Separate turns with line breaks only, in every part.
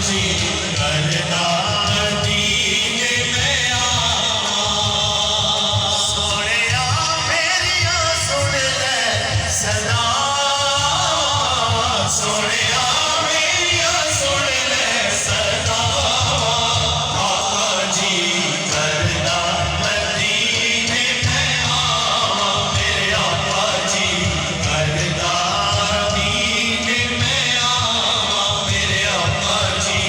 जी करदा मदीने में आवां। सोहणिया मेरिया सुन ले सदा, सोहणिया मेरिया सुन ले सदा। आका जी करदा मदीने में आवां, मेरे आका जी करदा मदीने में आवां, मेरे आका जी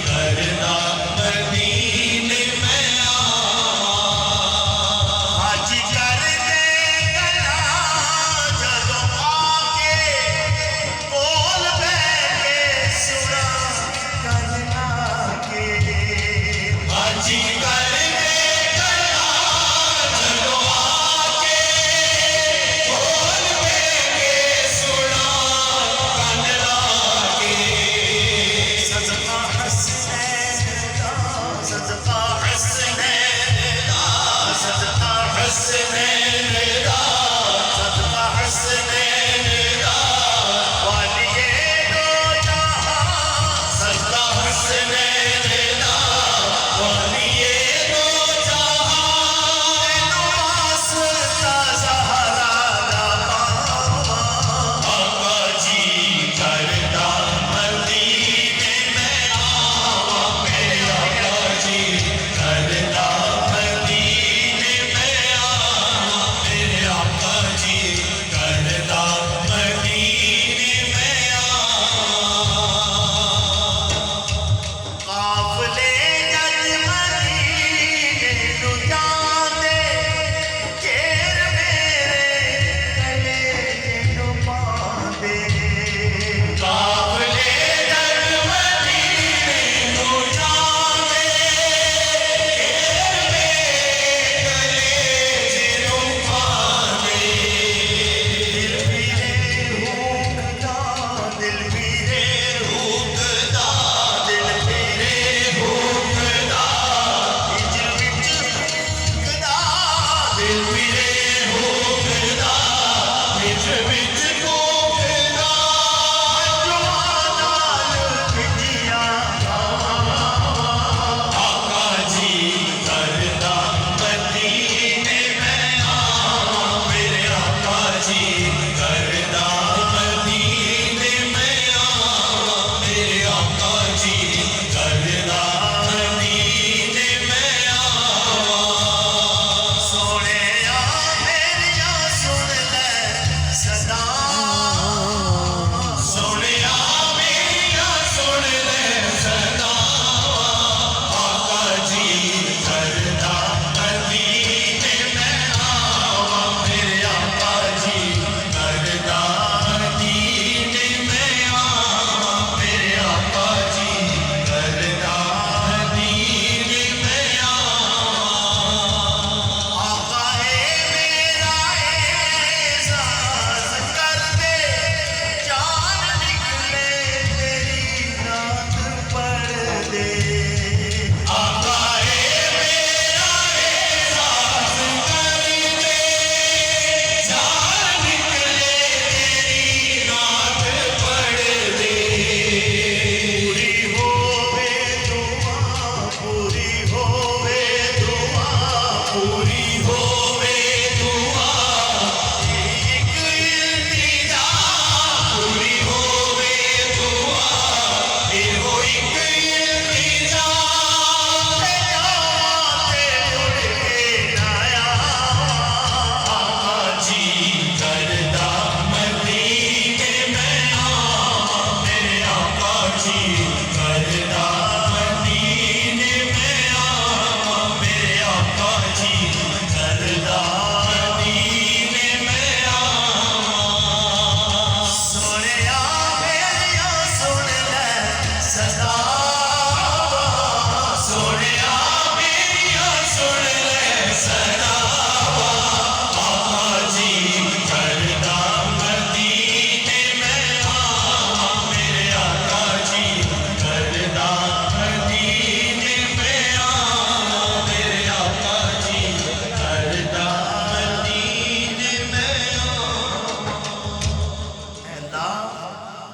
करदा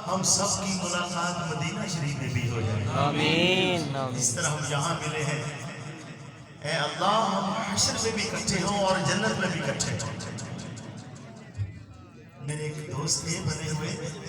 हम सब की मुलाकात मदीना शरीफ में भी हो जाए।
आमीन
इस तरह हम यहाँ मिले हैं, ऐ अल्लाह हम हश्र में भी इकट्ठे हों और जन्नत में भी इकट्ठे हों। मेरे एक दोस्त थे बने हुए,